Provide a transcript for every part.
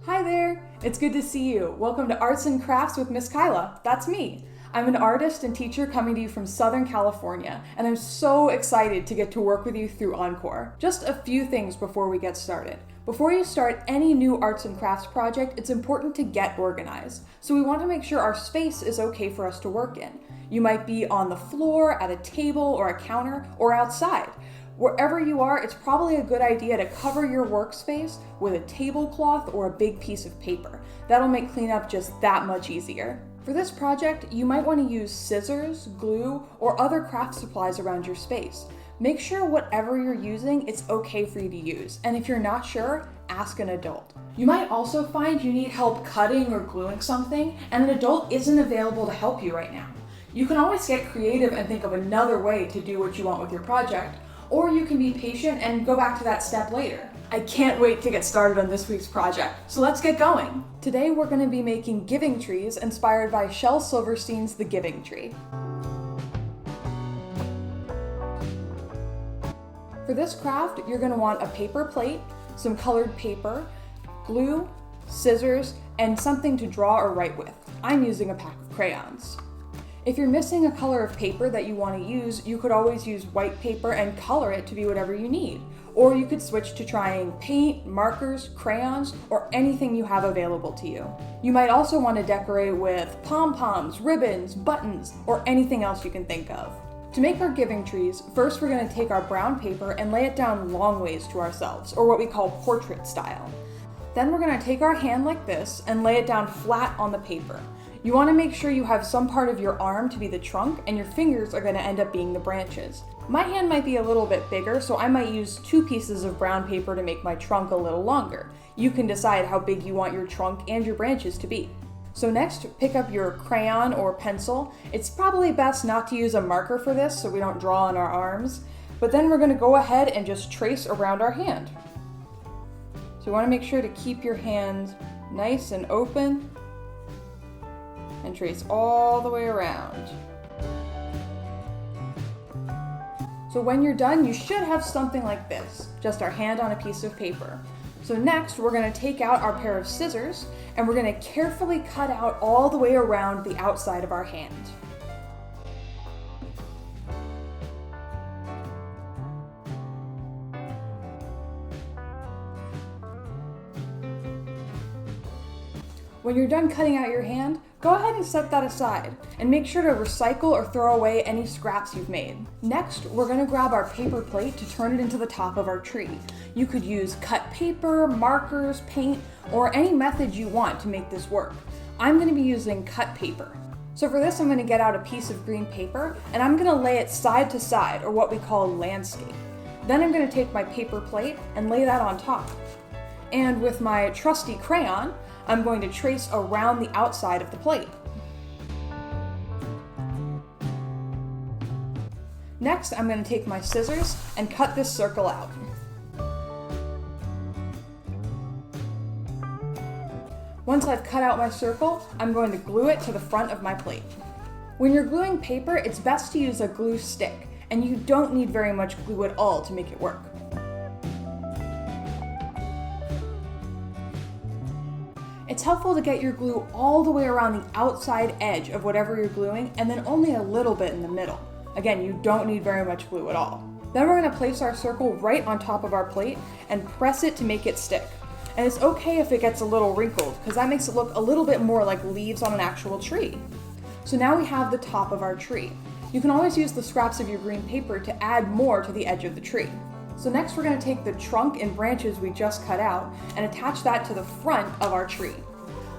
Hi there! It's good to see you. Welcome to Arts and Crafts with Miss Kyla. That's me. I'm an artist and teacher coming to you from Southern California, and I'm so excited to get to work with you through Encore. Just a few things before we get started. Before you start any new arts and crafts project, it's important to get organized. So we want to make sure our space is okay for us to work in. You might be on the floor, at a table or a counter, or outside. Wherever you are, it's probably a good idea to cover your workspace with a tablecloth or a big piece of paper. That'll make cleanup just that much easier. For this project, you might want to use scissors, glue, or other craft supplies around your space. Make sure whatever you're using, it's okay for you to use. And if you're not sure, ask an adult. You might also find you need help cutting or gluing something, and an adult isn't available to help you right now. You can always get creative and think of another way to do what you want with your project, or you can be patient and go back to that step later. I can't wait to get started on this week's project, so let's get going. Today we're going to be making giving trees inspired by Shel Silverstein's The Giving Tree. For this craft, you're going to want a paper plate, some colored paper, glue, scissors, and something to draw or write with. I'm using a pack of crayons. If you're missing a color of paper that you want to use, you could always use white paper and color it to be whatever you need. Or you could switch to trying paint, markers, crayons, or anything you have available to you. You might also want to decorate with pom-poms, ribbons, buttons, or anything else you can think of. To make our giving trees, first we're going to take our brown paper and lay it down long ways to ourselves, or what we call portrait style. Then we're going to take our hand like this and lay it down flat on the paper. You want to make sure you have some part of your arm to be the trunk and your fingers are going to end up being the branches. My hand might be a little bit bigger, so I might use 2 pieces of brown paper to make my trunk a little longer. You can decide how big you want your trunk and your branches to be. So next, pick up your crayon or pencil. It's probably best not to use a marker for this so we don't draw on our arms, but then we're going to go ahead and just trace around our hand. So you want to make sure to keep your hand nice and open and trace all the way around. So when you're done, you should have something like this, just our hand on a piece of paper. So next, we're going to take out our pair of scissors and we're going to carefully cut out all the way around the outside of our hand. When you're done cutting out your hand, go ahead and set that aside and make sure to recycle or throw away any scraps you've made. Next, we're going to grab our paper plate to turn it into the top of our tree. You could use cut paper, markers, paint, or any method you want to make this work. I'm going to be using cut paper. So for this, I'm going to get out a piece of green paper and I'm going to lay it side to side, or what we call landscape. Then I'm going to take my paper plate and lay that on top. And with my trusty crayon, I'm going to trace around the outside of the plate. Next, I'm going to take my scissors and cut this circle out. Once I've cut out my circle, I'm going to glue it to the front of my plate. When you're gluing paper, it's best to use a glue stick, and you don't need very much glue at all to make it work. It's helpful to get your glue all the way around the outside edge of whatever you're gluing and then only a little bit in the middle. Again, you don't need very much glue at all. Then we're going to place our circle right on top of our plate and press it to make it stick. And it's okay if it gets a little wrinkled because that makes it look a little bit more like leaves on an actual tree. So now we have the top of our tree. You can always use the scraps of your green paper to add more to the edge of the tree. So next we're going to take the trunk and branches we just cut out and attach that to the front of our tree.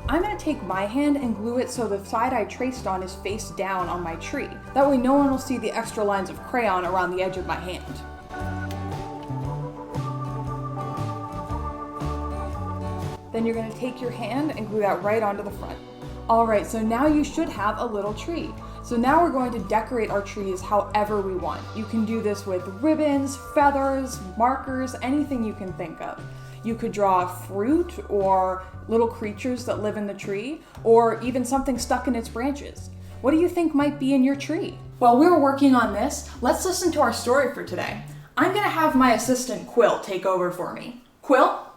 I'm going to take my hand and glue it so the side I traced on is face down on my tree. That way no one will see the extra lines of crayon around the edge of my hand. Then you're going to take your hand and glue that right onto the front. Alright, so now you should have a little tree. So now we're going to decorate our trees however we want. You can do this with ribbons, feathers, markers, anything you can think of. You could draw fruit or little creatures that live in the tree, or even something stuck in its branches. What do you think might be in your tree? While we were working on this, let's listen to our story for today. I'm going to have my assistant Quill take over for me. Quill?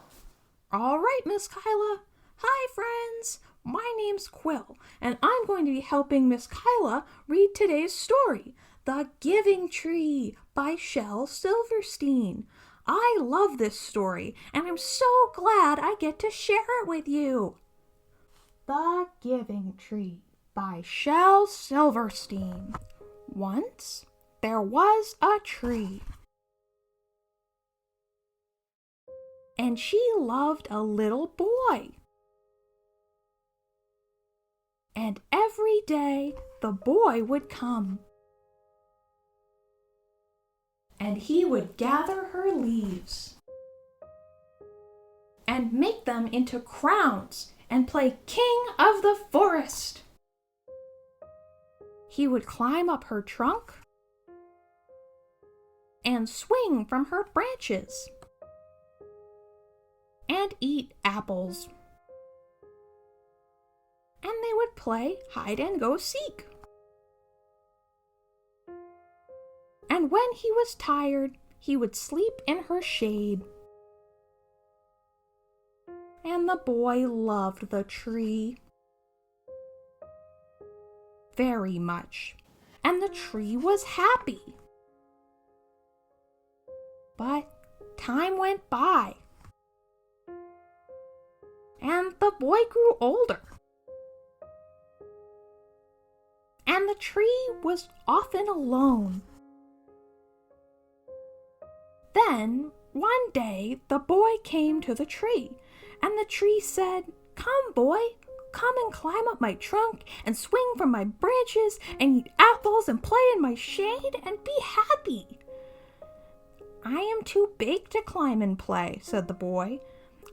All right, Miss Kyla. Hi friends, my name's Quill, and I'm going to be helping Miss Kyla read today's story, The Giving Tree by Shel Silverstein. I love this story, and I'm so glad I get to share it with you. The Giving Tree by Shel Silverstein. Once there was a tree, and she loved a little boy. And every day the boy would come, and he would gather her leaves and make them into crowns and play king of the forest. He would climb up her trunk and swing from her branches and eat apples. And they would play hide-and-go-seek. And when he was tired, he would sleep in her shade. And the boy loved the tree very much, and the tree was happy. But time went by, and the boy grew older. And the tree was often alone. Then, one day, the boy came to the tree, and the tree said, "Come, boy, come and climb up my trunk and swing from my branches and eat apples and play in my shade and be happy." "I am too big to climb and play," said the boy.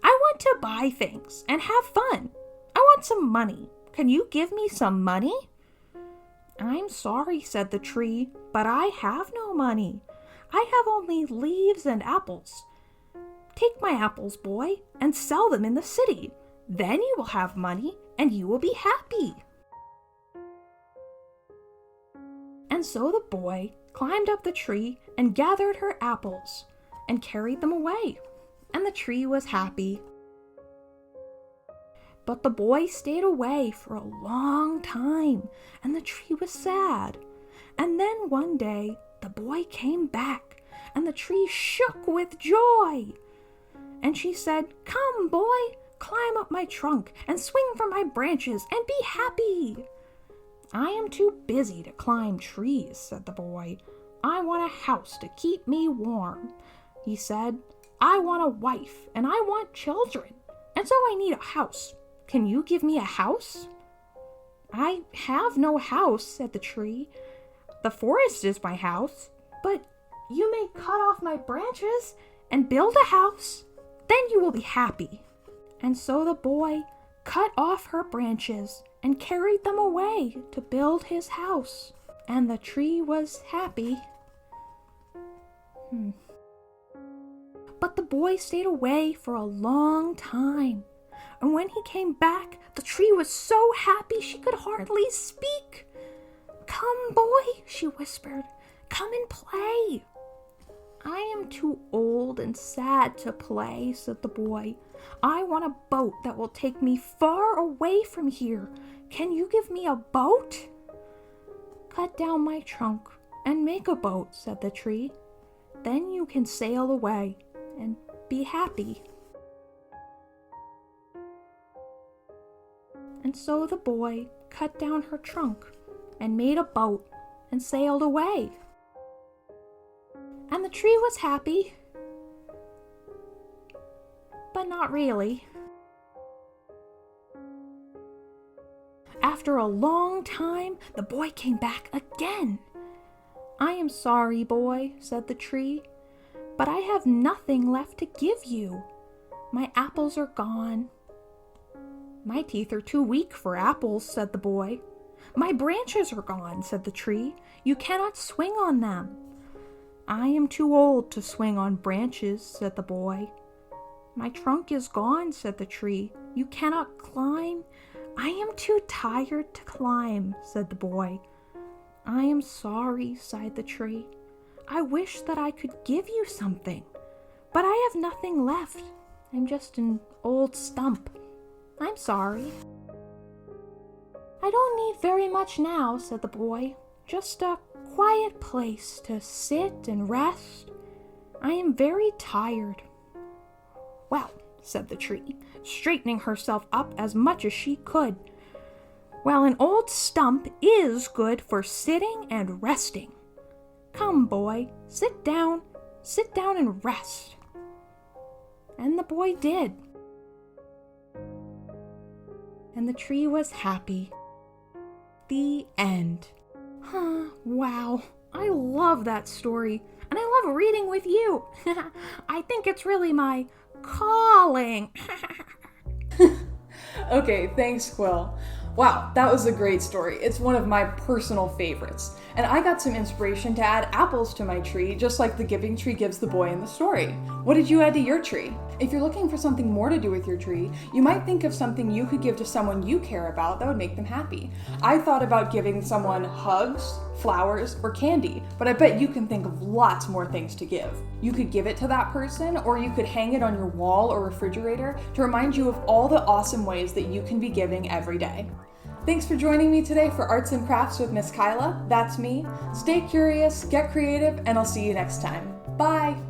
"I want to buy things and have fun. I want some money. Can you give me some money?" "I'm sorry," said the tree, "but I have no money. I have only leaves and apples. Take my apples, boy, and sell them in the city. Then you will have money and you will be happy." And so the boy climbed up the tree and gathered her apples and carried them away, and the tree was happy. But the boy stayed away for a long time, and the tree was sad. And then one day, the boy came back, and the tree shook with joy. And she said, "Come, boy, climb up my trunk and swing from my branches and be happy." "I am too busy to climb trees," said the boy. "I want a house to keep me warm." He said, "I want a wife, and I want children, and so I need a house. Can you give me a house?" "I have no house," said the tree. "The forest is my house, but you may cut off my branches and build a house. Then you will be happy." And so the boy cut off her branches and carried them away to build his house. And the tree was happy. But the boy stayed away for a long time. And when he came back, the tree was so happy she could hardly speak. "Come, boy," she whispered. "Come and play." "I am too old and sad to play," said the boy. "I want a boat that will take me far away from here. Can you give me a boat?" "Cut down my trunk and make a boat," said the tree. "Then you can sail away and be happy." And so the boy cut down her trunk and made a boat and sailed away. And the tree was happy, but not really. After a long time, the boy came back again. "I am sorry, boy," said the tree, "but I have nothing left to give you. My apples are gone." "My teeth are too weak for apples," said the boy. "My branches are gone," said the tree. "You cannot swing on them." "I am too old to swing on branches," said the boy. "My trunk is gone," said the tree. "You cannot climb." "I am too tired to climb," said the boy. "I am sorry," sighed the tree. "I wish that I could give you something, but I have nothing left. I'm just an old stump." I'm sorry. I don't need very much now, said the boy. Just a quiet place to sit and rest. I am very tired. Well, said the tree, straightening herself up as much as she could. Well, an old stump is good for sitting and resting. Come, boy, sit down and rest. And the boy did. And the tree was happy. The end. Wow, I love that story, and I love reading with you. I think it's really my calling. Okay, thanks, Quill. Wow, that was a great story. It's one of my personal favorites. And I got some inspiration to add apples to my tree, just like the giving tree gives the boy in the story. What did you add to your tree? If you're looking for something more to do with your tree, you might think of something you could give to someone you care about that would make them happy. I thought about giving someone hugs, flowers, or candy, but I bet you can think of lots more things to give. You could give it to that person, or you could hang it on your wall or refrigerator to remind you of all the awesome ways that you can be giving every day. Thanks for joining me today for Arts and Crafts with Miss Kyla. That's me. Stay curious, get creative, and I'll see you next time. Bye!